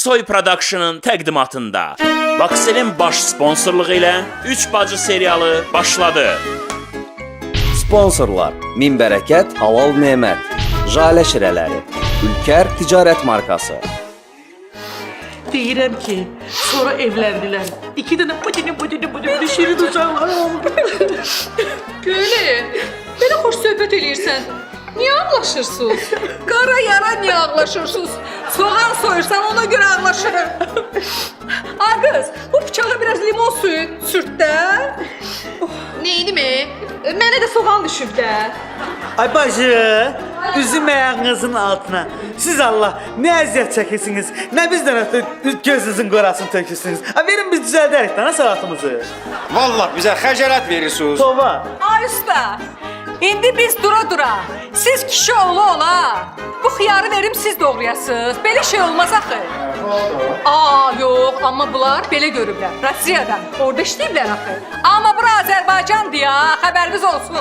Aksoy Production'ın təqdimatında Vakselin baş sponsorluğu ilə 3 bacı serialı başladı. Sponsorlar: Min Bərəkət Halal Nemət, Jale Şirələri, Ülker Ticarət Markası. Deyirəm ki, sonra evləndilər. İki dənə budini şirin uşaqlar oldu. Gülü, belə xoş söhbət eləyirsən. Niyə ağlaşırsınız? Qara yara niyə ağlaşırsınız? Soğan soyursan ona görə ağlaşırım. Ay qız, bu bıçağa biraz limon suyu sürt də. Neydi mi? Mənə də soğan düşüb də. Ay bacı, üzüm ayağınızın altına. Siz Allah ne əziyyət çəkirsiniz, nə bizdən ötürü gözünüzün qorasını tökürsünüz. Ay verin biz düzəldərik də salatımızı. Vallahi bizə xəcalət verirsiniz. Tova. Ay usta, indi biz dura-dura, siz kişi ola, bu xiyarı verim siz doğrayasınız. Belə şey olmaz axı. Yox, amma bunlar belə görüblər. Rusiyadan, orada işləyiblər axı. Amma bura Azərbaycandır ya, xəbəriniz olsun.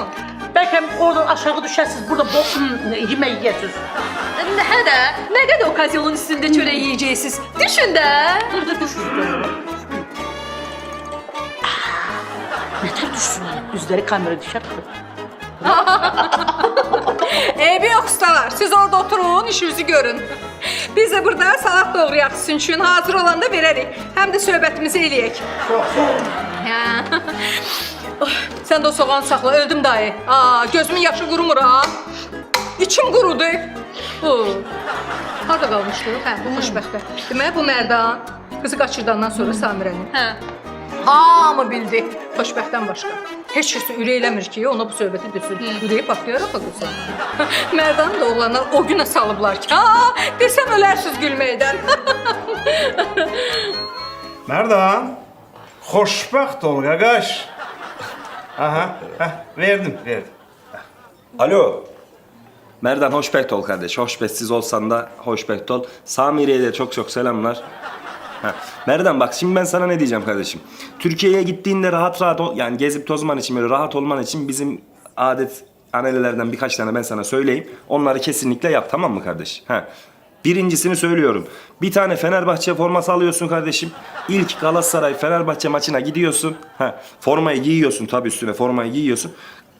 Bəlkə oradan aşağı düşəsiniz, burada yemək yiyəsiniz. Hə də, nə qədər okazyonun üstündə çörək yiyəcəksiniz? Düşün də. Burada düşürsün. Nətər düşsünlər? Üzləri kamera düşər. Eybi yox ustalar, siz orada oturun, işinizi görün. Biz də burada salat doğrayaq sizin üçün, hazır olanda verərik. Həm də söhbətimizi eləyək. Sən də o soğan saxla, öldüm dayı. Gözümün yaşı qurumur ha. İçim qurudu. Harada qalmışdıq? Bu xoşbəxtə. Demək, bu Mərdan qızı qaçırdandan sonra Samirənin. Hamı bildi, xoşbəxtdən başqa. Heç kəsə ürəkləmir ki, ona bu söhbəti desin. Ürəyi patlayaraq qızı. Mərdanı da oğlanlar o günə salıblar ki, desəm ölərsiz gülməkdən. Mərdan, xoşbəxt ol qaqaş. Verdim. Alo. Merdan hoşbeht ol kardeş. Hoşbehtsiz olsan da hoşbeht ol. Samire'ye de çok selamlar. Merdan bak şimdi ben sana ne diyeceğim kardeşim. Türkiye'ye gittiğinde rahat ol, yani gezip tozman için böyle rahat olman için bizim adet annelerden birkaç tane ben sana söyleyeyim. Onları kesinlikle yap, tamam mı kardeş? Birincisini söylüyorum. Bir tane Fenerbahçe forması alıyorsun kardeşim. İlk Galatasaray Fenerbahçe maçına gidiyorsun. Formayı giyiyorsun, tabii üstüne formayı giyiyorsun.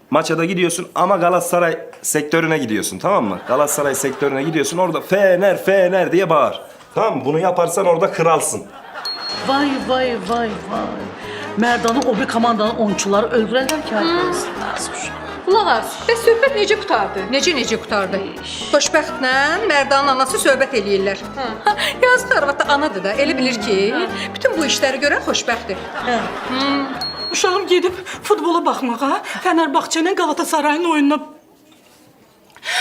Maça da gidiyorsun ama Galatasaray sektörüne gidiyorsun, tamam mı? Galatasaray sektörüne gidiyorsun, orada Fener diye bağır. Tamam mı? Bunu yaparsan orada kralsın. Vay. Merdan'ı o bir komandanın oyuncuları öldürərlər ki, azmış. Qulaq as, bəs söhbət necə qutardı? Necə qutardı? Xoşbəxtlə Mərdanın anası söhbət eləyirlər. Yazıq arvad da anadır da, elə bilir ki, bütün bu işləri görən xoşbəxtdir. Uşağım gedib futbola baxmağa, Fenerbahçe ilə Galatasarayın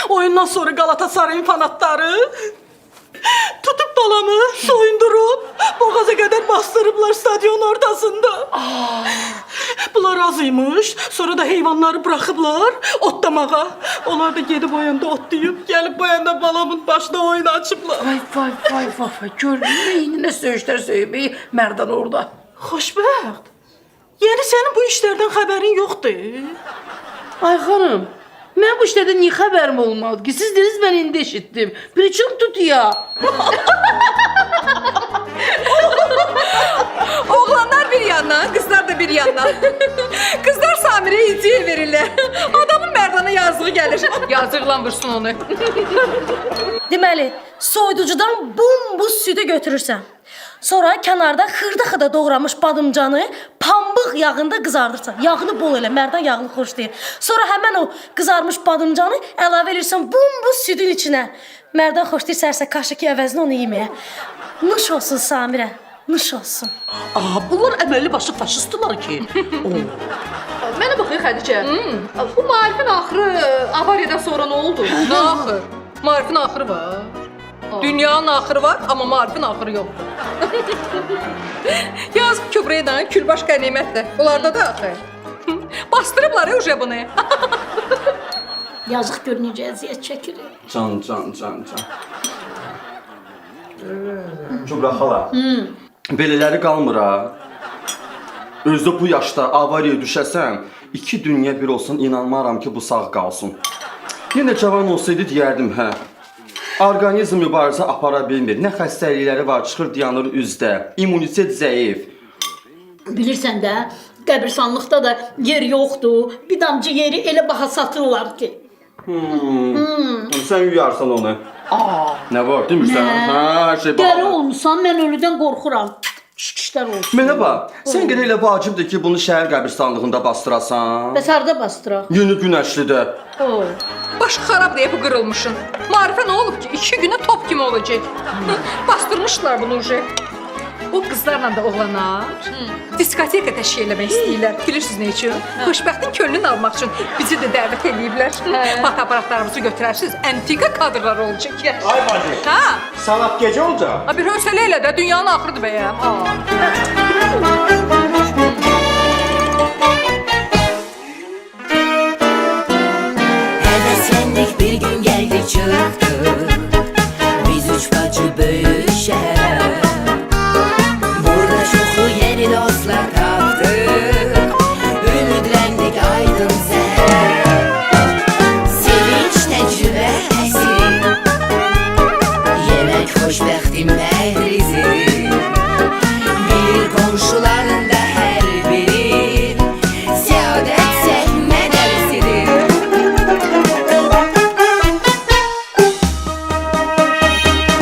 oyundan sonra Galatasarayın fanatları tutup dalamı soyundurub boğaza qədər bastırıblar stadion ortasında. Bunlar azıymış, sonra da heyvanları bırakıblar otlamağa. Onlar da gedib o yanda otlayıb, gəlib bu yanda balamın başına oyun açıblar. Vay, gördün mü yine ne söğüşler söylemeyi Merdan orada. Xoşbəxt. Yəni sənin bu işlərdən xəbərin yoxdur. Ay xanım, mən bu işlərdən niyə xəbərim olmadı ki? Siz dediniz, mən indi eşitdim. Bir çox tut ya. Oğlanlar bir yandan, qızlar da bir yandan. Qızlar Samirəyə idiyə verirlər. Adamın Mərdana yazığı gəlir. Yazıqlan vursun onu. Deməli, soyuducudan buz sütü götürürsən. Sonra kənarda xırda doğramış badımcanı pambıq yağında qızardırsan. Yağını bol elə, Mərdan yağını xoşlayır. Sonra həmən o qızarmış badımcanı əlavə edirsən buz sütün içinə. Mərdan xoşlayırsa kaşıki əvəzinə onu yeməyə. Nuş olsun Samirə, nuş olsun. Bunlar əməlli başlı faşistdirlər ki. Mənə baxın Xədicə. Bu Marifin axırı avariyadan sonra nə oldu? Nə axır? Marifin axırı var. Dünyanın axırı var, amma Marifin axırı yoxdur. Yazıq Kübreydən külbaş qənimətdir. Bunlarda da axır. Bastırıblar ya bunu. Yazıq gör necə əziyyət çəkir. Can. Kübra xala. Belələri qalmır ha. Özdə bu yaşda avariya düşəsən, 2 dünya bir olsun, inanmaram ki bu sağ qalsın. Yenə cavan olsaydı deyərdim, Orqanizm mübarizə apara bilmir. Nə xəstəlikləri var, çıxır dayanır üzdə. İmmunitet zəif. Bilirsən də, qəbirstanlıqda da yer yoxdur. Bir damcı yeri elə baha satırlar ki. Sən yuyarsan onu. Nə var, demirsən? Hə, hər şey Dəli bahadır. olmusan, mən ölüdən qorxuram. Şişlər olsun. Mənə bax, sən qədər elə vacibdir ki, bunu şəhər qəbirstanlığında bastırasan. Bəs harda bastıraq? Yeni Günəşlidə. Baş xarab deyib qırılmışın. Marifə nə olub ki? 2 günə top kimi olacaq. Bastırmışlar bunu uje. O qızlarla da oğlanlar diskoteka təşkil eləmək istəyirlər. Bilirsiniz nə üçün? Xoşbəxtin könlünü almaq üçün bizi də dəvət eləyiblər. Fotoaparatlarımızı götürərsiniz, antika kadrlar olacaq. Ay bacı, Ha? salat gecə olacaq. Bir hövsələ elə də dünyanın axırıdır bəyəm. Heveslendik bir gün geldi çıktı. Biz üç bacı büyük şehre. Burada çoxu yeni dostlar tapdık. Ümidlendik aydın zəhərə. Sevinç təcrübə əsir. Yemək xoşbəxtim məhrizi. Bir qonşularında hər biri səadət səhnə dərsidir.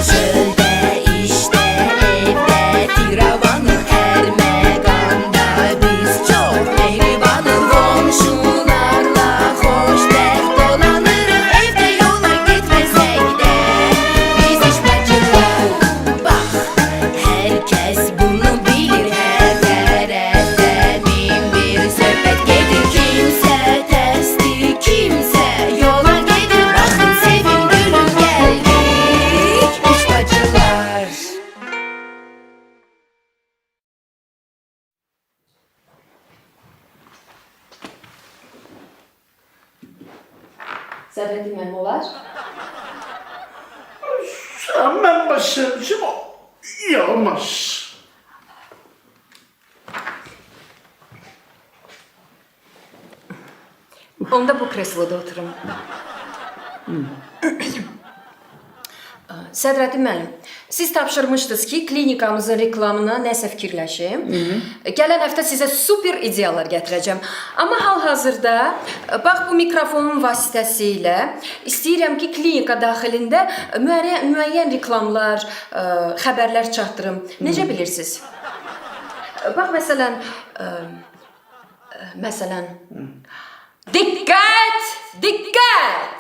Çöldə, işdə, evdə, firavanıq hər məqamda biz çox mehribanıq. Qonşularla xoşbəxt dolanırıq, evdə yola getməsək də biz iş bacılar. Bax, hər kəs bunu bilir, hər tərəfdən min bir söhbət gedir. Kimsə təsdir, kimsə yola gedir. Baxın, sevin, gülün, gəldik iş bacılar. Sədrəddin müəllim olar? Mən başlayacağım. Yağmaz. Onda bu kresloda oturum. Sədrəddin müəllim, siz tapşırmışdınız ki, klinikamızın reklamına nəsə fikirləşim. Gələn həftə sizə super ideyalar gətirəcəm. Amma hal-hazırda bax bu mikrofonun vasitəsilə istəyirəm ki, klinika daxilində müəyyən reklamlar, xəbərlər çatdırım. Necə bilirsiniz? Bax məsələn, diqqət! Diqqət!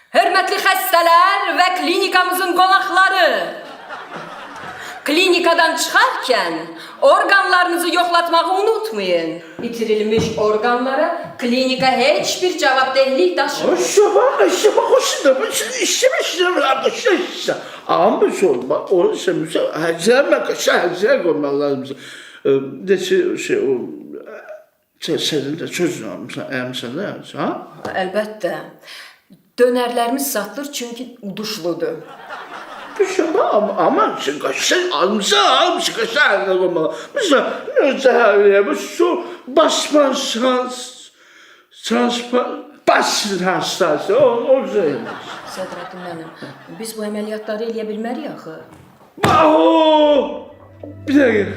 Hörmətli xəstələr və klinikamızın qonaqları! Klinikadan çıxarkən orqanlarınızı yoxlatmağı unutmayın. İtirilmiş orqanlara klinika heç bir cavabdehlik daşımır. Şaba hoşuna, işlemişler arkadaşlar. Ama bir sorun bak, onu sen həcərmə qaşa həcər qoymaq lazımdır. Deçi o sənin də sözünü almışsan, əymişsən də, ha? Əlbəttə. Dönərlərimiz satılır çünki uduşludur. Şaba ama qaşa almışsan, qaşa həcər qoymaq. Mesela zəhərliyə bu su basman basın hastası, o zəymiş. Sədrəddin mənim, biz bu əməliyyatları eləyə bilmərik axı. Baho! Bir dəqiqə.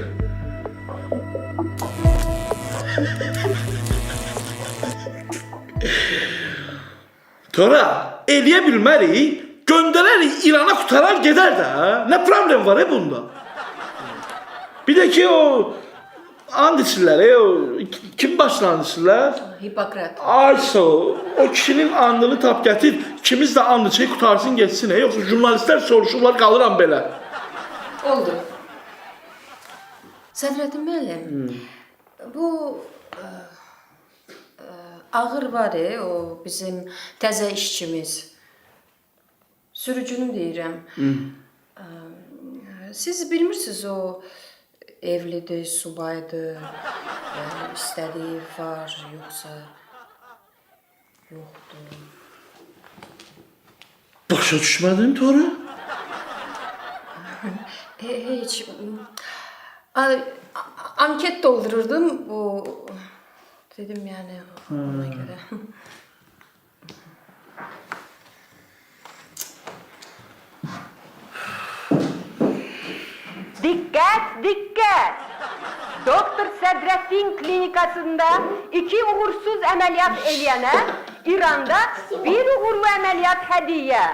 Tora, eləyə bilmərik, göndərərik İrana qutarar gedər də. Nə problem var bunda? Bir də ki o and içirlər, kim başla and içirlər? Hipokrat. Aysa o kişinin andını tap gətir, ikimiz də and içək qutarsın geçsin. Yoxsa jurnalistlər soruşurlar, qalıram belə. Oldu. Sədrəddin müəllim, bu ağır var o bizim təzə işçimiz. Sürücünü deyirəm. Siz bilmirsiniz o evlidir, subaydır, istədiyi var, yoxsa yoxdur. Başa düşmədin Tora? Heç. Anket doldururdum, bu dedim yani ona göre. Dikkat, dikkat! Doktor Sadrettin klinikasında 2 uğursuz əməliyyat eləyənə İranda 1 uğurlu əməliyyat hədiyyə.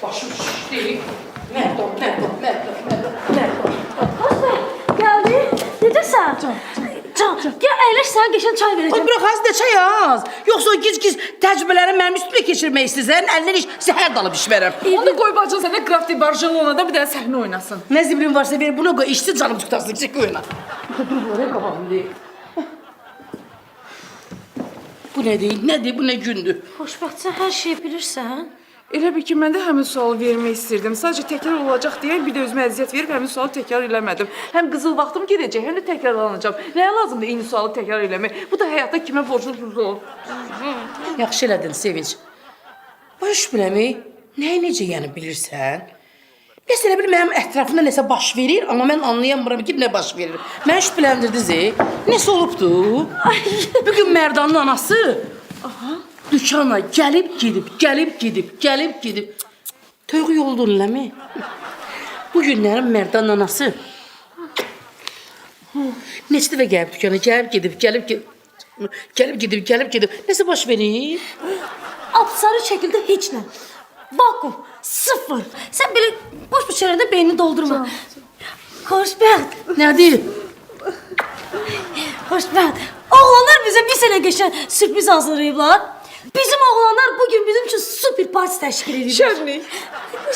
Başım şişdi. Merdon. Geldi. Necəsən? Can, gel əyləş sənə qəşəng çay Ay verəcəm. bırak az da çay az. Yoksa o giz tecrübelerini benim üstüme geçirmek istəyirsən, əlindən iş zəhər dalıb iş verəm. Onu qoy bacın sənə Crafty Barcelona'da bir dənə səhnə oynasın. Ne zibrin varsa ver bunu koy, içti canım tutasın, çek oyna. Dur oraya kafam değil. Bu ne değil, bu ne gündür. Xoşbəxt, sən hər şeyi bilirsən. Elə bil ki, mən də həmin sualı vermək istirdim. Sadəcə təkrar olacaq deyə bir də özümə əziyyət verib həmin sualı təkrar eləmədim. Həm qızıl vaxtım gedəcək, həm də təkrarlanacağam. Nəyə lazımdır eyni sualı təkrar eləmək? Bu da həyatda kimə borcluyuz? Yaxşı elədin Sevinç. Baş biləmi? Nəyi necə yəni bilirsən? Məsələ bil mənim ətrafımda nəsə baş verir, amma mən anlayamıram ki, nə baş verir. Mən şübhələndirdiniz, nəsə olubdu? Bugün Mərdanın anası dükana gəlib gedib. Toyğu yoldun eləmi? Bu günlərin Mərdanın anası neçə dəfə gəlib dükana, gəlib gedib. Nəsə baş verir? Apsarı şəkildə heç nə. Vakum, sıfır. Sən belə boş şeylərdə beynini doldurma. Xoşbəxt. Nədir? Xoşbəxt. Oğlanlar bizə bir sənə qəşəng sürpriz hazırlayıblar. Bizim oğlanlar bugün bizim üçün super parti təşkil edirlər.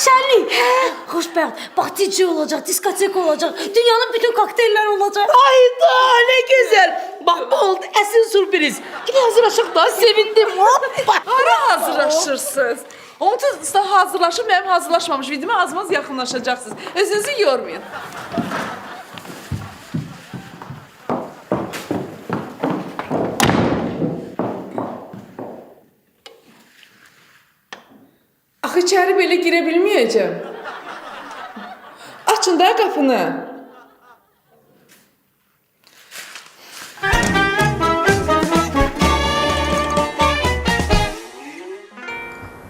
Şənlik. Xoşbəxt. Bax, DJ olacaq, diskotek olacaq. Dünyanın bütün kokteylləri olacaq. Hayda, ne güzel. Bak bu oldu əsl sürpriz. Gidin hazırlaşaq da, sevindim. Hoppa. Hara hazırlaşırsınız? Onun üçün da hazırlaşıb, mənim hazırlaşmamış videoma az-maz yaxınlaşacaqsınız. Özünüzü yormayın. Axı içəri belə girə bilməyəcəm. Açın da qapını.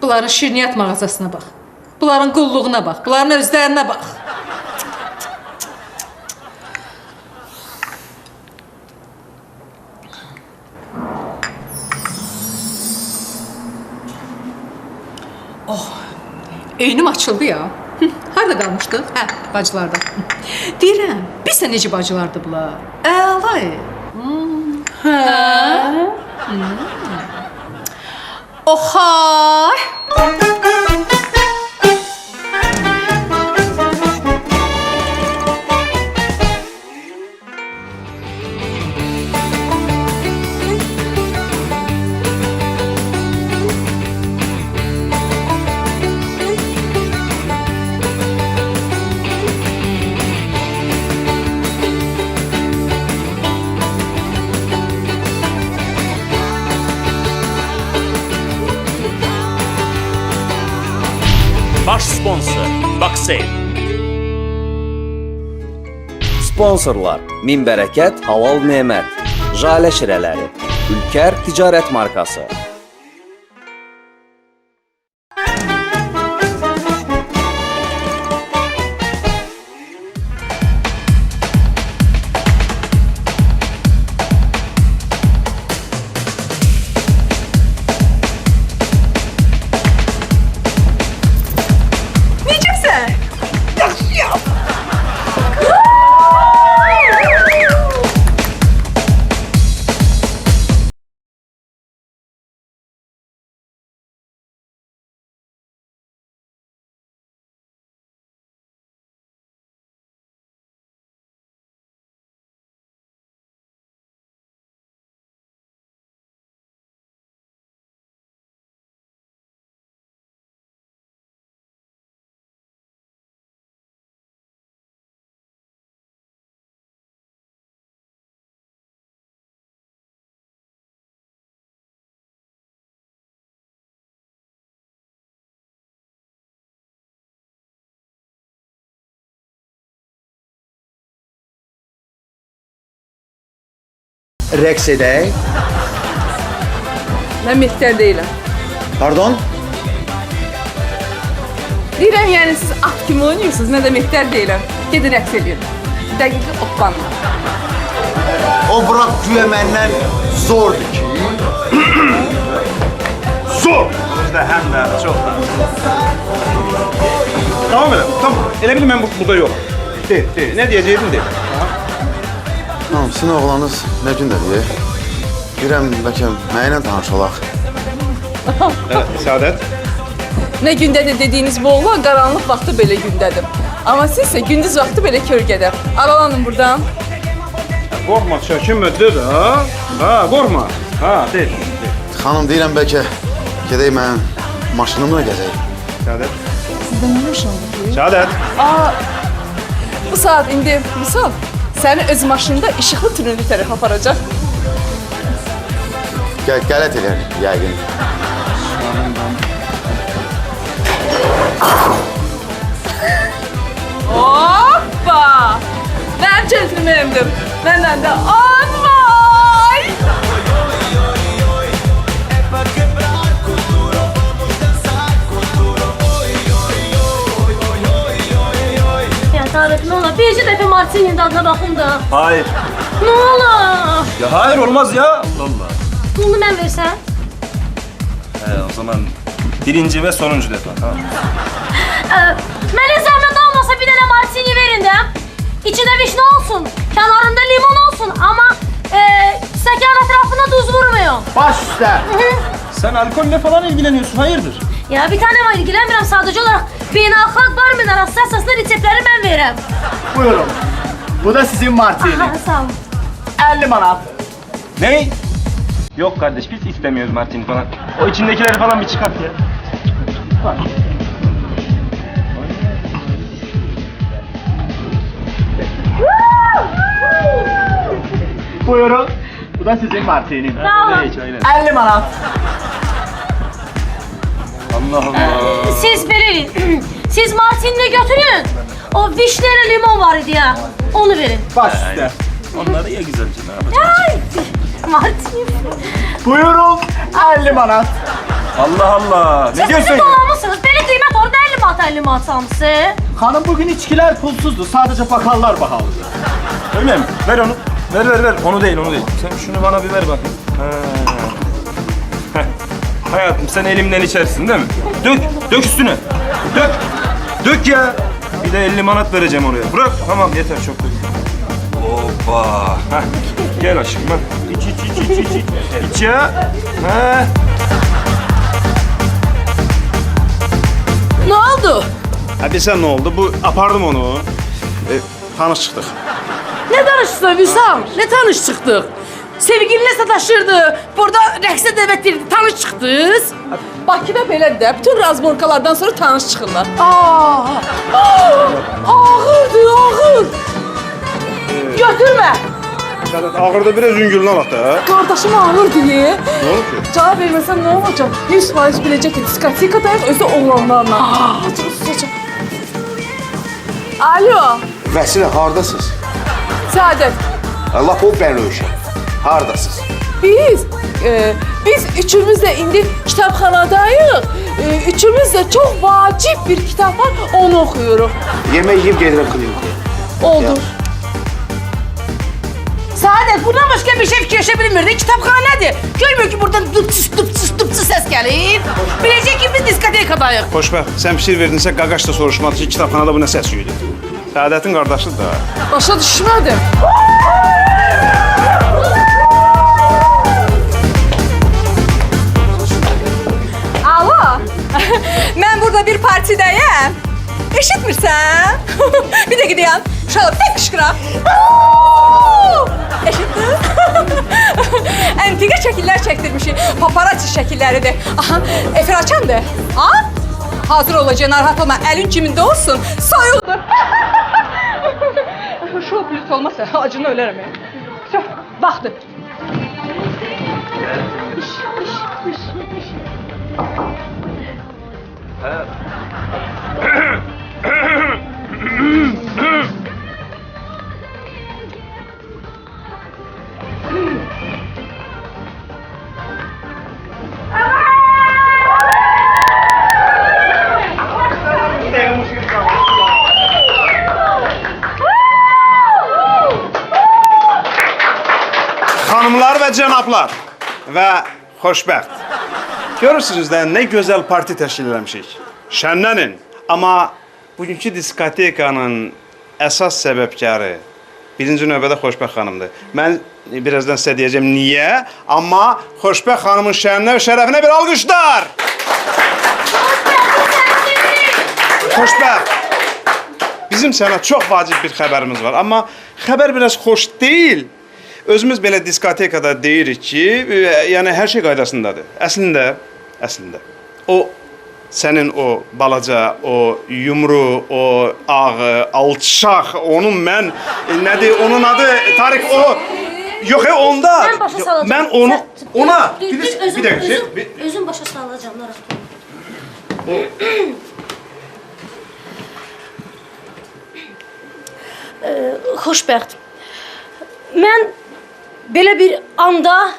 Bunların şirniyyat mağazasına bax. Bunların qulluğuna bax. Bunların özlərinə bax. Eynim açıldı ya. Harada qalmışdıq? Hə, bacılarda. Deyirəm, biz də necə bacılardı bunlar? Əla. Hə? Oxay. Baş sponsor Baksel. Sponsorlar: Min Bərəkət, Halal Nemət, Jale Şirələri, Ülker Ticarət Markası. rəqs edək? Mən Mehtər deyiləm. Pardon? Deyirəm, yəni siz at kimi oynayırsınız, mən də Mehtər deyiləm. Gedin rəqs edin. Dəqiqi otlanma. O bırak güya məndən zordur ki. Zor! İşte hem de çok da. Tamam öyle, tamam. Elə bil mən burada yox. De. Ne diyeceğim de. Tamam, sizin oğlanız nə gündədir? Girəm, bəlkə mənimlə tanış olaq. Evet, Saadet. Nə gündədir dediyiniz bu oğlan qaranlıq vaxtı belə gündədir. Amma siz isə gündüz vaxtı belə kölgədə. Aralanın buradan. Qorxma, çəkinmə, de də. Ha, qorxma. Ha, de. Xanım, deyirəm bəlkə gedək mənim maşınımla gəzək. Saadet. Sizdə nə maşındır? Saadet. Bu saat indi misal səni öz maşında işıqlı tüneli tərəf aparacaq. Qələt eləyər, yəqin. Hoppa! Mənim centilmenimdir. Məndən də 10 vay! Ya Tarık ne olur bir dəfə Martinin dadına baxın da. Hayır. Ne olur. Ya hayır olmaz ya. Allah. Bunu mən versən? O zaman birinci ve sonuncu defa. Ha. Mənə zəhmət olmasa bir dənə Martini verin də. İçində vişne olsun, kenarında limon olsun ama stəkan ətrafına duz vurmayın. Baş üstə. Sen alkolle falan ilgileniyorsun, hayırdır? Ya bir tane var ilgilenmirəm sadece olarak beynəlxalq bar minerası əsaslı reseptləri mən verəm. Buyurun. Bu da sizin Martini. Aha, sağ olun. 50 manat. Ne? Yok kardeş biz istemiyoruz Martini falan. O içindekileri falan bir çıkart ya. Buyurun. Bu da sizin Martini. Sağ olun. 50 manat. Allah Allah. Siz verin. Siz Martinini götürün. O vişneli limon var idi ya. Onu verin. Baş üstə. Onları ya güzelce ne yapacağız? Ay, Martin. Buyurun. 50 manat. Allah Allah. Ne diyorsun Siz ya? dolanmışsınız. Benim kıymet orada 50 manat almışsın. Hanım bugün içkiler pulsuzdu. Sadece bakallar bahalıdır. Öyle mi? Ver onu. Ver. Onu değil. Sen şunu bana bir ver bakayım. Heh. Hayatım sen elimden içersin değil mi? Dök üstüne. Dök ya. Bir de 50 manat vereceğim oraya. Bırak. Tamam yeter çok dök. Hoppa. Heh. Gel aşkım bak. İç. İç ya. Heh. Ne oldu? Hadi sen ne oldu? Bu apardım onu. Tanış çıktık. Ne tanıştın Vüsal? Ne tanış çıktık? Sevgilinle sataşırdı. Burada rəqsə dəvət edildi. Tanış çıxdınız. Bakıda belədir də. Bütün razborkalardan sonra tanış çıxırlar. Ağır. Götürmə. Saadet ağırda biraz yüngülünü alaq da. Qardaşım ağır diye. Ne oldu ki? Cavab verməsəm nə olacaq? 100% biləcək ki, diskotekadayıq, özü oğlanlarla. Susacaq. Alo, Vəsilə, hardasınız? Səadət. Lap o bən rövşən. Hardasınız? Biz üçümüz də indi kitabxanadayıq. Üçümüz də çox vacib bir kitab var, onu oxuyuruq. Yemək yiyib gedirəm klinikaya. Oldu. Saadet bundan başka bir şey fikirleşe bilmirdi. Kitapxana nədir? Görmüyor ki buradan dıpçıs ses gelir. Bilecek ki biz diskotekadayıq. Xoşbəxt, sən fikir verdinsə qaqaş da soruşmadı ki, kitabxanada bu nə səs yuydu. Səadətin qardaşıdır da. Başa düşmədim. Alo, mən burada bir partidəyəm. Eşitmirsən? Bir də gidəyəm. Şöyle bir qışqıram. Eşitdin? Antika şəkillər çəkdirmişik. Paparazzi şəkilləridir. Aha, efir açandır. Ha? Hazır olacaq, narahat olma. Əlin kimində olsun. Soyuldur. Şu blüt olmasa acını ölərəm. Vaxtı. Hanımlar ve cenaplar ve xoşbəxt. Görürsünüz də ne güzel parti təşkil eləmişik. Şənlənin. Amma bugünkü diskotekanın əsas səbəbkarı birinci növbədə Xoşbəxt xanımdır. Mən birazdan sizə deyəcəm niyə, amma Xoşbəxt xanımın şənlə və şərəfinə bir alqışlar. Xoşbəxt. Bizim sənə çox vacib bir xəbərimiz var, amma xəbər biraz xoş deyil. Özümüz belə diskotekada deyirik ki, yəni hər şey qaydasındadır. Əslində o sənin o balaca, o yumru, o ağı, alçaq, onun mən nədir, onun adı Tarık o yox onda. Mən başa salacağam. Mən onu ona bir dəqiqə. Özüm başa salacağam, narahat olma. Xoşbəxt. Mən belə bir anda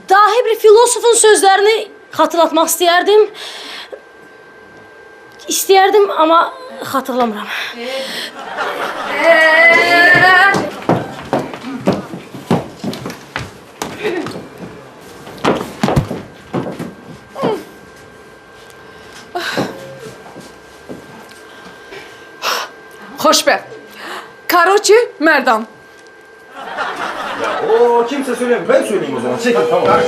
dahi bir filosofun sözlərini xatırlatmaq istəyərdim, amma xatırlamıram. Xoşbəxt. Karoçi, Merdan. O kimse söyleyeyim. Ben söyleyeyim o zaman. Çekin tamam. Tarık.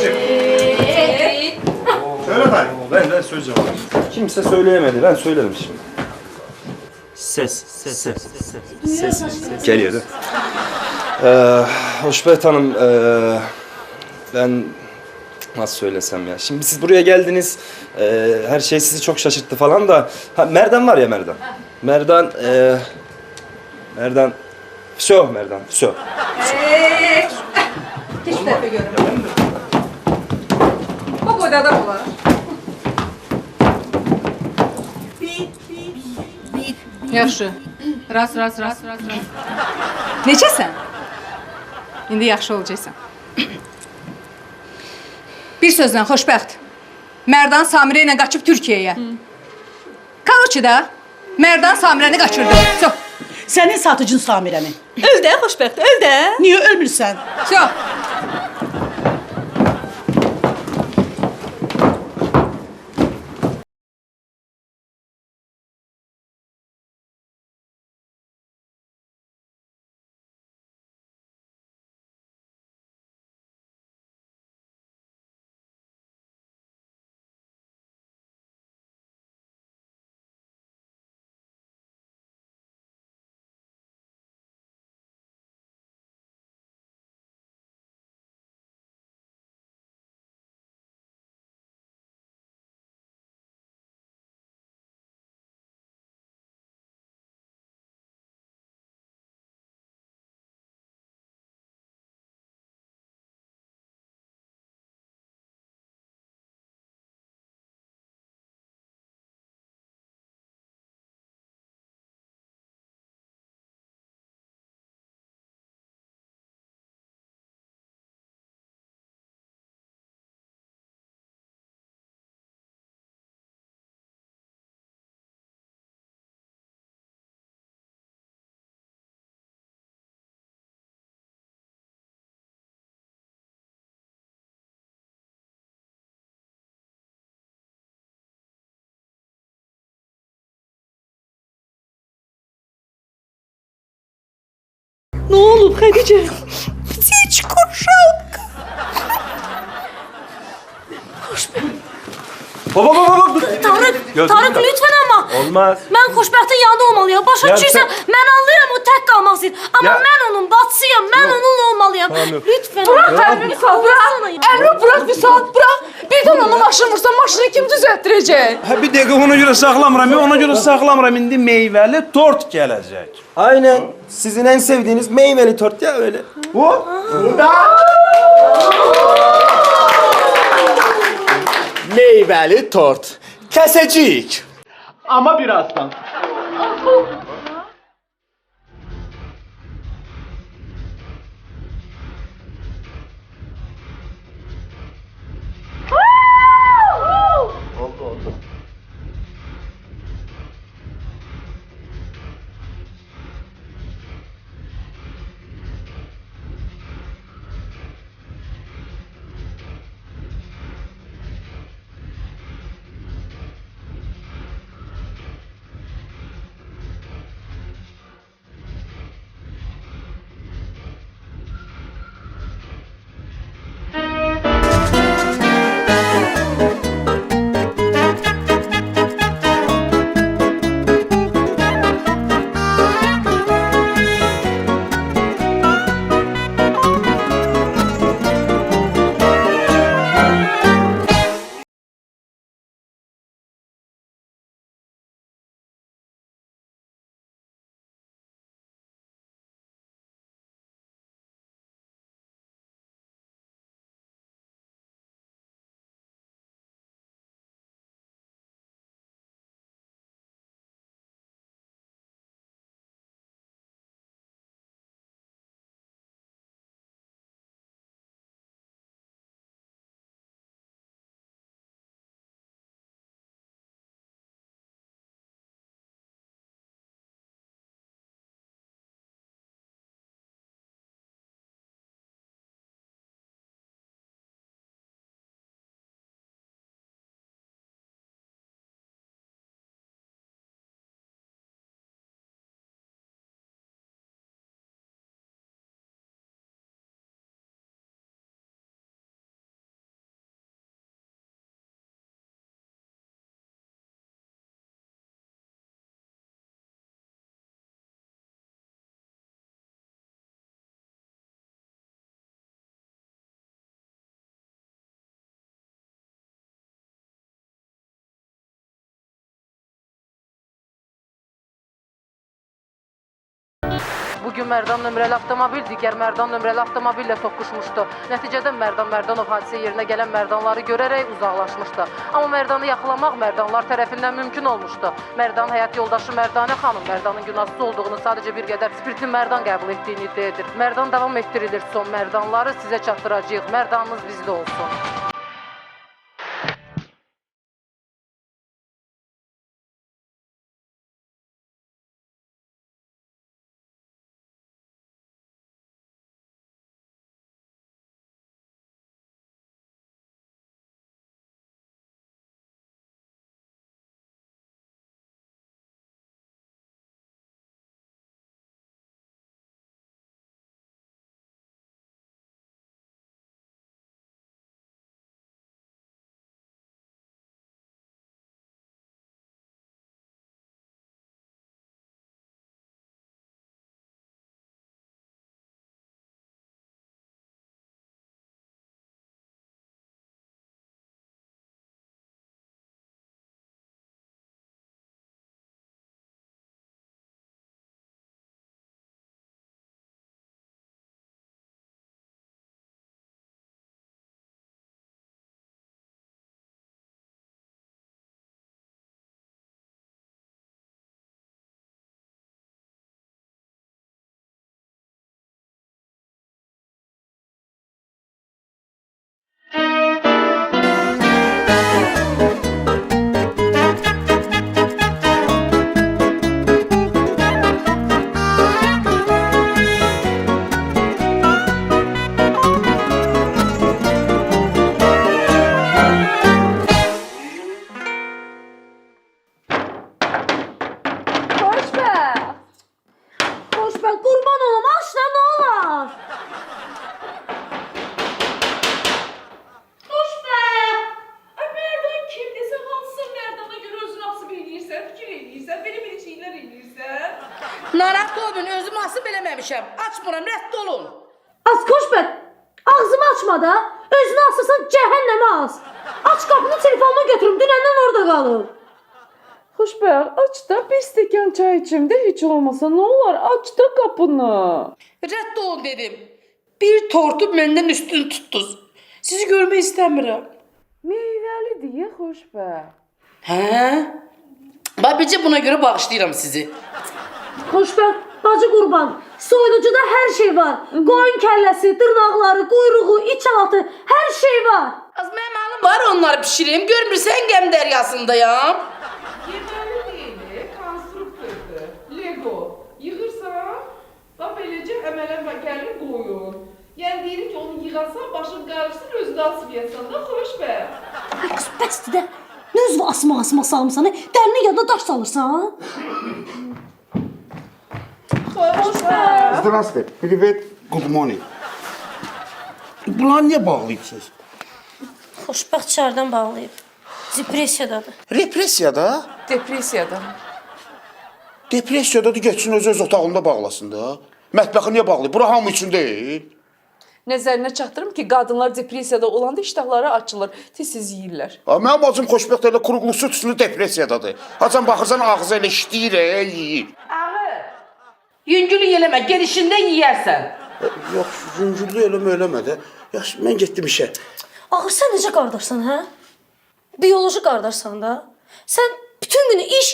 Söyle Tarık. Ben söyleyeceğim. Kimse söyleyemedi. Ben söylerim şimdi. Ses. Geliyor değil mi? Hoşbet Hanım, ben nasıl söylesem ya. Şimdi siz buraya geldiniz, her şey sizi çok şaşırttı falan da. Ha, Merdan var ya Merdan. Merdan, Merdan, Füso. Geç bu tərəfə görüm. Bu boyda adam olar. Yaxşı. Rast. Neçəsən? İndi yaxşı olacaqsan. Bir sözlə, xoşbəxt. Merdan Samirə ilə qaçıb Türkiyəyə. Karoçi da Merdan Samirəni qaçırdı. Çox. Senin satıcın Samirə mi? Öl də, xoşbəxt, öl də. Niye ölmürsən? Çox. Ne olub Xədicə? Птичку жалко. Baba. Tarık lütfen ama. Olmaz. Ben Xoşbəxtin yanında olmalıyam. Başa Ya düşürsən, mən anlayıram o tək qalmaq istəyir. Amma Ya- mən onun bacısıyam, mən onunla olmalıyam. Tamam, yok. Lütfen. Bırak elimi Vüsal, bırak. Elimi bırak Vüsal, bırak. Birden onu maşın vursa maşını kim düzelttirecek? Ha bir dəqiqə ona görə saxlamıram. Ona görə saxlamıram. İndi meyvəli tort gələcək. Aynen. Sizin en sevdiğiniz meyveli tort ya öyle. Bu? Meyveli tort. Kesecik. Ama birazdan. Bugün Merdan nömrəli avtomobil digər Merdan nömrəli avtomobillə toqquşmuşdu. Nəticədə Merdanov hadisə yerinə gələn Merdanları görərək uzaqlaşmışdı. Amma Merdanı yaxalamaq Merdanlar tərəfindən mümkün olmuşdu. Merdan həyat yoldaşı Merdanə xanım Merdanın günahsız olduğunu, sadəcə bir qədər spirtli Merdan qəbul etdiyini iddia edir. Merdan davam etdirilir. Son Merdanları sizə çatdıracağıq. Merdanınız bizdə olsun. Narahat olmayın, özüm asıb eləməmişəm. Açmıram, rədd olun. Az Xoşbəxt, ağzımı açma da. Özünü asırsan cəhənnəmə as. Aç qapını, telefonunu götürüm, dünəndən orada qalır. Xoşbəxt, aç da bir stəkan çay içim də heç olmasa nə olar? Aç da qapını. Rədd olun dedim. Bir tortu məndən üstün tutdunuz. Sizi görmək istəmirəm. Meyvəli deyə Xoşbəxt. Hə? Babicə buna görə bağışlayıram sizi. Xoşbəxt, bacı qurban, soyuducuda hər şey var. Qoyun kəlləsi, dırnaqları, quyruğu, iç alatı, hər şey var. Az mənim halım var, onları pişireyim. Görmürsən gəm dəryasındayam. Yeməli deyil, konstruktordur. Lego. Yığırsan, bax beləcə əmələn gəlir qoyun. Yəni deyirik ki, onu yığasan, başın qarışsın, özünü asmayasan da Xoşbəxt. Bəsdir də, nə özü asma salımsan, dərinə yada daş salırsan. Здравствуйте, привет, good morning. Bunlar niyə bağlayıbsınız? Xoşbəxt içəridən bağlayıb. Depressiyadadır. Repressiyada? Depressiyada. Depressiyada da geçsin öz otağında bağlasın da. Mətbəxi niyə bağlayıb? Bura hamı üçün deyil. Nəzərinə çatdırım ki, qadınlar depressiyada olanda iştahları açılır, tez-tez yeyirlər. Mənim bacım xoşbəxt elə quruqlusu tüslü depressiyadadır. Haçan baxırsan ağzı elə işləyir, yeyir. Yüngülü eləmə, gelişindən yeyərsən. Yox, yüngüllü eləmə də. Yaxşı, mən getdim işə. Axır sən necə qardaşsan, hə? Biyoloji qardaşsan da. Sən bütün günü iş.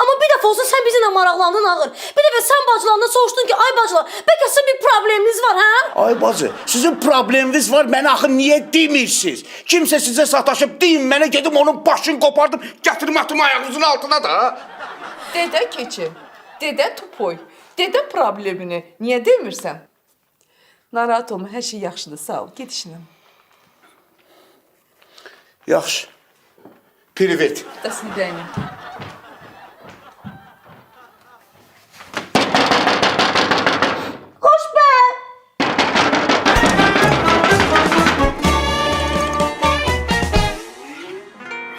Amma bir dəfə olsa sən bizimlə maraqlandın ağır. Bir dəfə sən bacılarına soruşdun ki, ay bacılar, bəlkə sizin bir probleminiz var, hə? Ay bacı, sizin probleminiz var, mənə axı niyə demirsiniz? Kimsə sizə sataşıb deyin, mənə gedim onun başını qopardım, gətirim atım ayağınızın altına da. Dedə keçin, dedə tupoy, dedə problemini niyə demirsən? Narahat olma, hər şey yaxşıdır, sağ ol, get işinə. Yaxşı. Privet. До свидания. Xoşbəxt.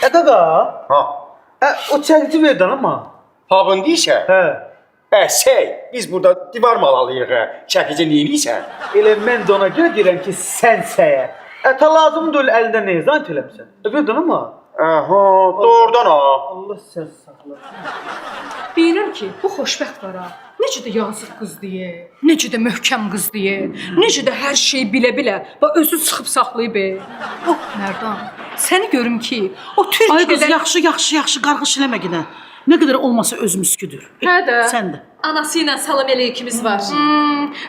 Qaqa. Ha. O çəkiti verdin amma. Havın deyirsən? Hə. Biz burada divar malalayırıq, çəkici neyirsən? Elə mən də ona görə deyirəm ki, sən səyə. Ətə lazım deyil əlindən nə zant eləmisən. Verdin amma. Aha, doğrudan ha. Allah sən saxla. Deyirəm ki, bu xoşbəxt var ha. Necə də yazıq qız deyə, necə də möhkəm qız deyə, necə də hər şeyi bilə-bilə və özü sıxıb saxlayıb. Oh, Mərdan, səni görüm ki, o Ay qız, Türkiyədə yaxşı qarğış eləmə yenə. Nə qədər olmasa özümüzküdür. Hə də. Sən də. Anası ilə salam əleyikimiz var.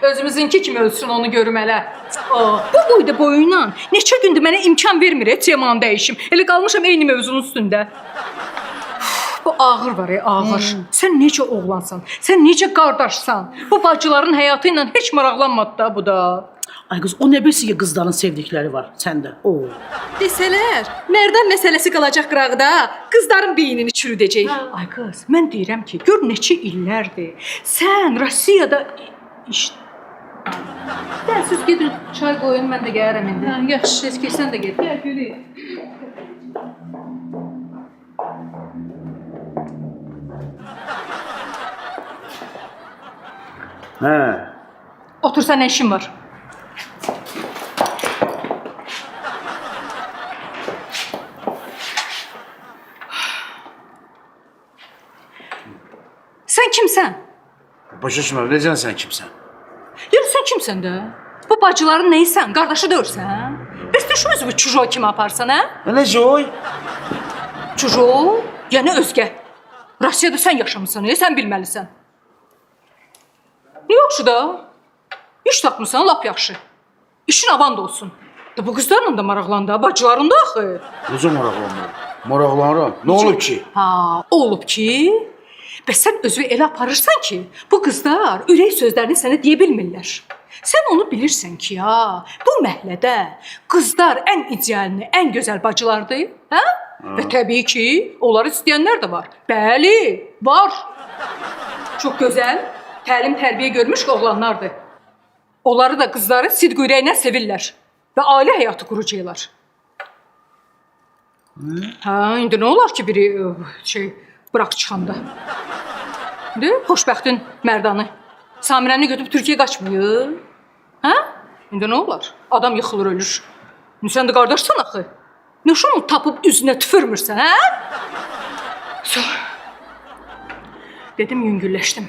Özümüzünki kimi ölsün onu görüm hələ. Bu boyda boyuyla neçə gündür mənə imkan vermir temanı dəyişim. Elə qalmışam eyni mövzunun üstündə. Bu ağır var ağır. Sən necə oğlansan? Sən necə qardaşsan? Bu bacıların həyatı ilə heç maraqlanmadı da bu da. Ay qız, o nə bilsin ki, qızların sevdikləri var səndə. O. Desələr, Mərdan məsələsi qalacaq qırağda, qızların beynini çürüdəcək. Ay qız, mən deyirəm ki, gör neçə illərdir. Sən Rusiyada siz gedin, çay qoyun, mən də gəlirəm indi. Yaxşı, sən də get. Gəl, Gülü. Hə. Otursa nə işin var? Sən kimsən? Başa düşmürəm, necə sən kimsən? Yəni sən kimsən də? Bu bacıların neysən? Qardaşı deyirsən? Bəs düşmüz bu çujo kimi aparsan, hə? Necə oy? Çujo? Yəni özgə. Rusiyada sən yaşamısan, sən bilməlisən. Yaxşı da. İş tapmısan, lap yaxşı. İşin avan da olsun. Da bu qızlarla da maraqlandı, bacıların da axı. Necə maraqlanmıram? Maraqlanıram. Nə olub ki? Ha, olub ki, bəs sən özünü elə aparırsan ki, bu qızlar ürək sözlərini sənə deyə bilmirlər. Sən onu bilirsən ki, ya, bu məhəllədə qızlar ən idealini, ən gözəl bacılardır, hə? Və təbii ki, onları istəyənlər də var. Bəli, var. Çox gözəl, təlim, tərbiyə görmüş oğlanlardır. Onları da qızları sidq ürəklə sevirlər və ailə həyatı quracaqlar. Hə, indi nə olar ki, biri bıraq çıxanda? İndi xoşbəxtin Mərdanı, Samirəni götürüb Türkiyə qaçmıyor. Hə? İndi nə olar? Adam yıxılır, ölür. Sən də qardaşsan axı. Nə şunu tapıb üzünə tüfürmürsən, hə? Dedim, yüngülləşdim.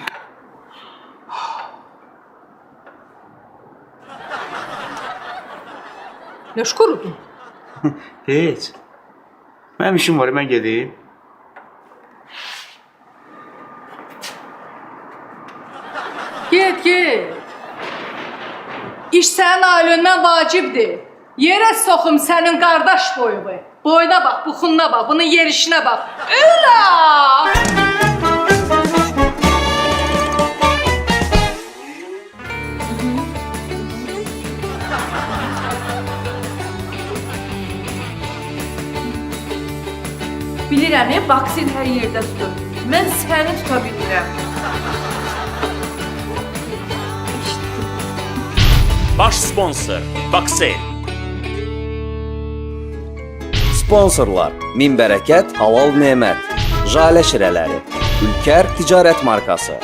Nə şkurudun? Heç. Mənim işim var, mən gedeyim. Get. İş sənin ailəndən vacibdir. Yerə soxum sənin qardaş boyunu. Boyuna bax, buxununa bax, bunun yerişinə bax. Öla! Bilirəm, vaksin hər yerdə tutur. Mən səni tuta bilmirəm. Baş sponsor Vaksel. Sponsorlar: Min Bərəkət Halal Nemət, Jalə Şirələri, Ülkər Ticarət Markası.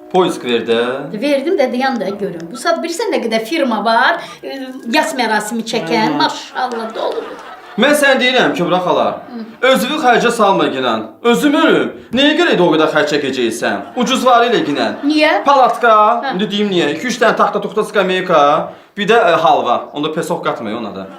Poisk verdi. Verdim də dayan da görüm. Bu saat bilirsən nə qədər firma var, yas mərasimi çəkən, maşallah doludur. Mən sən deyirəm Kübra xala, özünü xərcə salma ginən. Özümü, nəyə görə o qədər xərc çəkəcəksən? Ucuz varı ilə ginən. Niyə? Palatka, indi deyim niyə? 2-3 dənə taxta tuxta skameyka, bir də halva. Onda pesok qatmıyor ona da.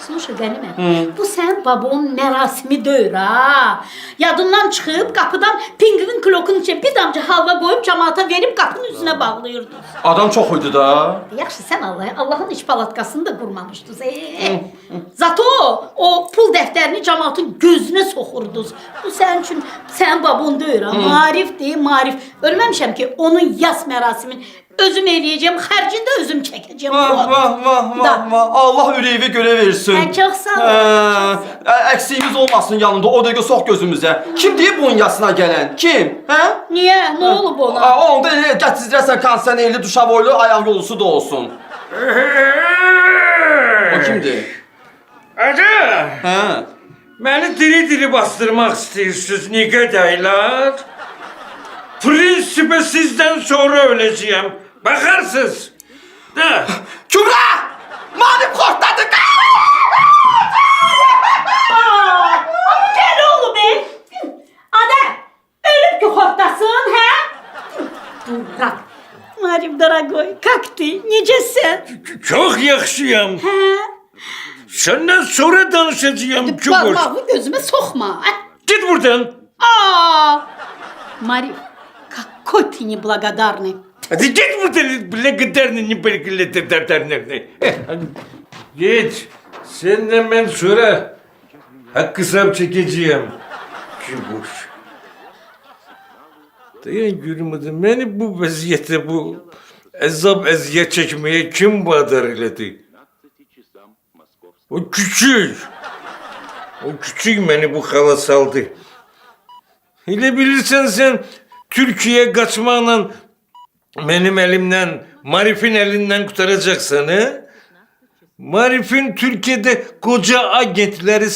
Sluşa Qənimə, bu sənin babonun mərasimi deyil ha. Yadından çıxıb qapıdan pingvin klokun içə bir damcı halva qoyub cəmaata verib qapının üzünə bağlayırdınız. Adam çox idi da. Yaxşı, sən Allahın iş palatkasını da qurmamışdınız. Zato o pul dəftərini cəmaatın gözünə soxurdunuz. Bu sənin üçün, sənin babon deyil ha. Marifdir, marif. Ölməmişəm ki, onun yas mərasimin özüm eləyəcəm, xərcini də özüm çəkəcəm. Vah. Allah ürəyi görə versin. Çox sağ ol. Əksiyimiz olmasın yanında, o dəqiqə sox gözümüzə. Kim deyib bunun yasına gələn? Kim? Hə? Niyə? Nə olub ona? Onda elə gətirəcəksən kondisionerli duşavoylu ayaq yolusu da olsun. O kimdir? Aca! Hə? Məni diri-diri bastırmaq istəyirsiniz, niyə dəyilər? Prinsipe sizden sonra öleceğim. Bakarsınız. De. Kübra! Marif kortladı. Gel oğlum be. Adam ölüp ki hortlasın ha? Bırak. Marim Daragoy, kalktı. Necəsən? Çok yaxşıyam. He? Senden sonra danışacağım Kübür. Parmağı gözüme sokma. Git buradan. Марив, какой ты неблагодарный. Hadi git buradan. Благодарный, благодарный. Git. Senden ben sonra hakkı hesap çekeceğim. Kübür. Dayan yürümedim. Beni bu vaziyette, bu eziyet çekmeye kim badar eyledi? O küçük. O küçük beni bu hala saldı. Hele bilirsen sen Türkiye'ye kaçmağla benim elimden, Marif'in elinden kurtaracaksan he? Marif'in Türkiye'de koca agentleri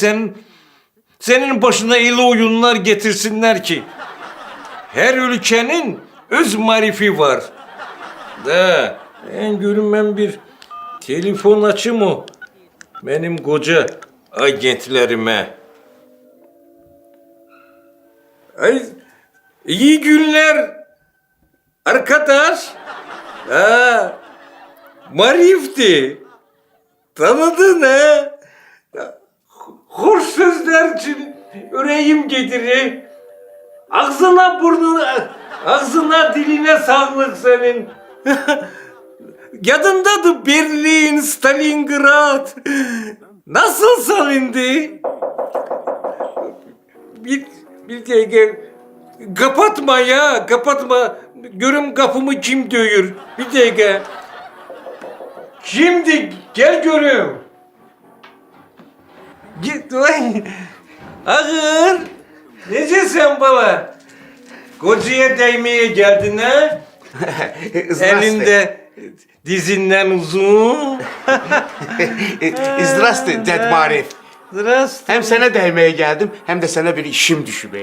senin başına eli oyunlar getirsinler ki her ülkenin öz Marif'i var. Da en görünmem bir telefon açım o benim koca agentlerime. Ay, iyi günler arkadaş. Marif'ti. Tanıdın ha? Hoş sözler için yüreğim getirir. Ağzına burnuna, ağzına diline sağlık senin. Yadındadır Berlin, Stalingrad. Nasılsın indi? Bir dakika. Kapatma ya, kapatma. Görüm kapımı kim döyür. Bir dakika. Şimdi gel görüm. Git lan. Ağır. Nece sen baba? Kocaya değmeye geldin ha? Elinde dizinden uzun. Здравствуй, Ded Marif. Здравствуй. Hem sənə dəyməyə gəldim, həm də sənə bir işim düşüb.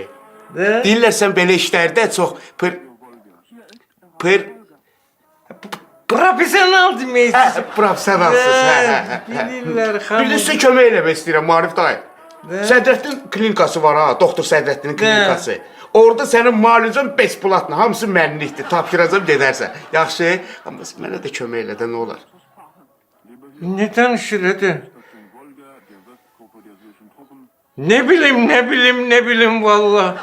Deyirlər sən belə işlərdə çox Profesyonel deməkdir. Professionalsız. Bilirlər, Bir də sizə kömək eləmək istəyirəm Marif dayı. Sədrəddin klinikası var ha, doktor Sədrəddinin klinikası. Orada sənin müalicən bespulatlı, hamısı mənlikdir. Tapşıracam gedərsən. Yaxşı, amma mənə də kömək elə də nə olar? Ne tanışır hadi? Ne bileyim valla.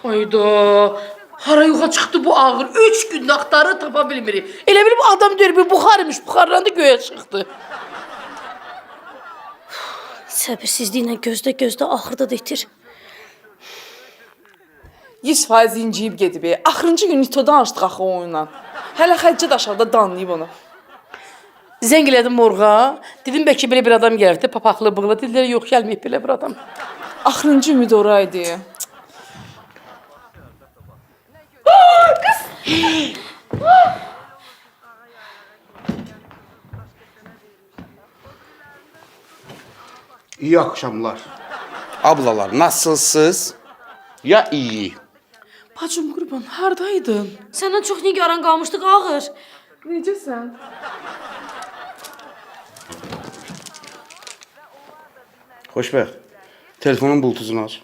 Ayda, hara yoxa çıxdı bu ağır. 3 gündə axtarı tapa bilmirik. Elə bil bu adam deyir bir buxar imiş, buxarlandı göyə çıxdı. Səbirsizliklə gözdə axırda da itir. 100% inciyib gedib. Axırıncı gün Nito'dan açdıq axı o oyunla. Hələ xəccə də aşağıda danlayıb onu. Zəng elədim morğa. Dedim bəlkə belə bir adam gəlibdi, papaqlı bığlı. Dedilər yox, gəlməyib belə bir adam. Axırıncı ümid oraydı. İyi akşamlar. Ablalar, nasılsınız? Ya iyi. Bacım qurban, hardaydın? Səndən çox nigaran qalmışdıq ağır. Necəsən? Xoşbəxt. Telefonun bulutuzunu aç.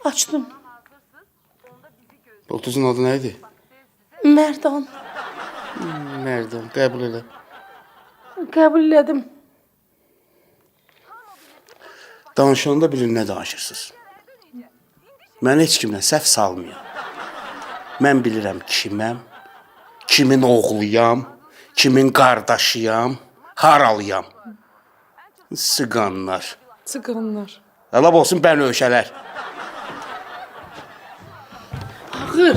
Açdım. Bulutuzun adı nə idi? Mərdan. Mərdan, qəbul elə. Qəbul elədim. Danışanda bilin nə danışırsınız. Mən heç kimlə səhv salmayam. Mən bilirəm kiməm, kimin oğluyam, kimin qardaşıyam, haralıyam. Siqanlar. Siqanlar. Lab olsun bənövşələr. Ağır.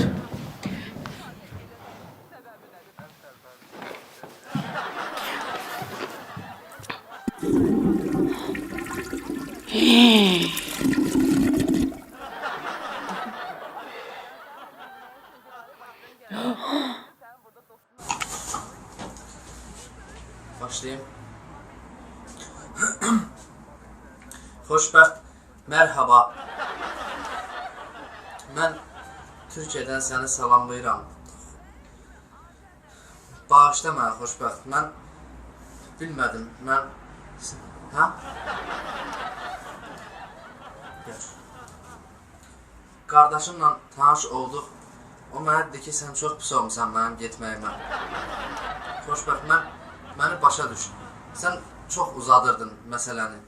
Başlayayım. Xoşbəxt, mərhaba. Mən Türkiyədən səni salamlayıram. Bağışla mənə, xoşbəxt. Mən bilmədim, mən... Hə? Gəl. Qardaşımla tanış olduq. O mənə dedi ki, sən çox pis olmuşsan mənim getməyimə. Xoşbəxt, məni başa düş. Sən çox uzadırdın məsələni.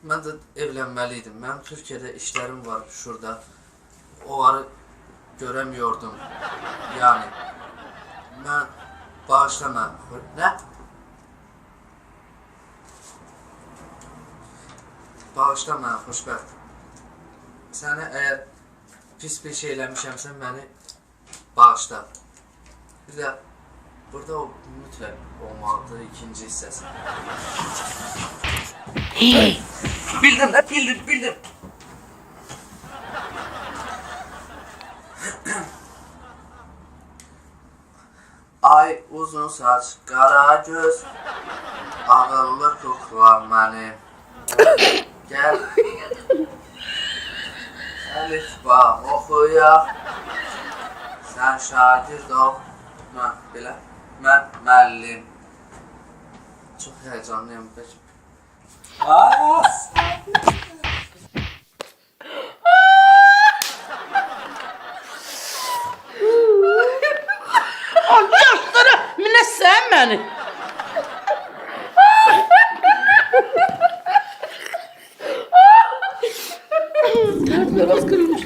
Mən də evlənməliydim. Mənim Türkiyədə işlərim var şurada. Onları görəmiyordum. Yəni, mən bağışla mən. Nə? Bağışla mən, xoşbəxt. Səni əgər pis bir şey eləmişəmsə, məni bağışla. Bir də burada o mütləq olmalıdır ikinci hissəsi. Bildim. Ay uzun saç, qara göz, ağıllı kukla məni. Gəl. Əlifba oxuyaq. Sən şagird ol. Mən müəllim. Çox həyəcanlıyam. Yaşlara minəsən məni. Tərbiyə bas kırılmış.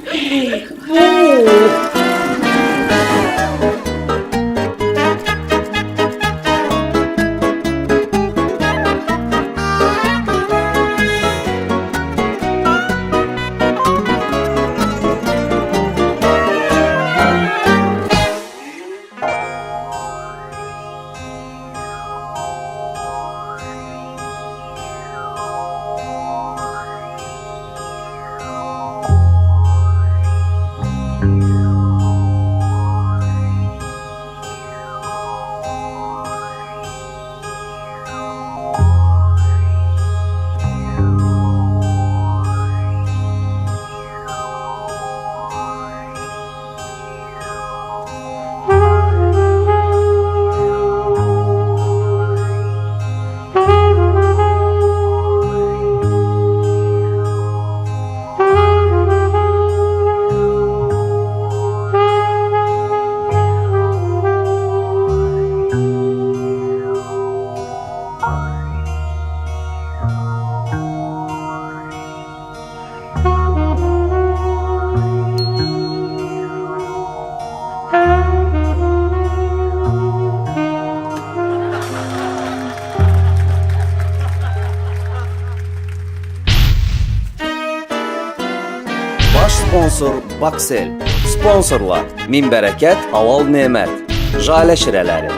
Sponsor Baksel. Sponsorlar Min Bərəkət, Halal Nemət, Jale Şirələri,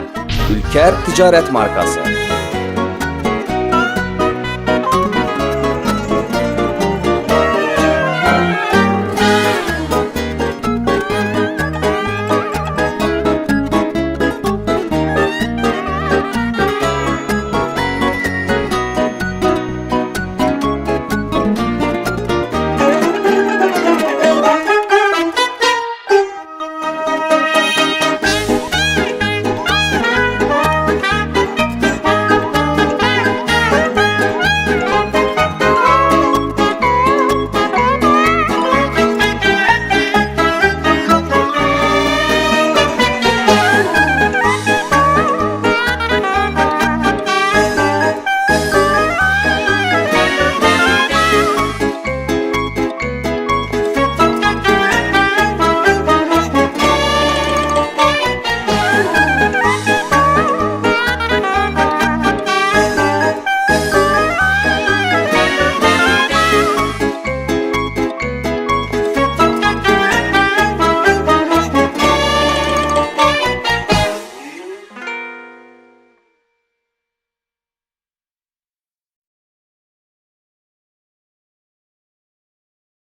Ülker Ticarət Markası.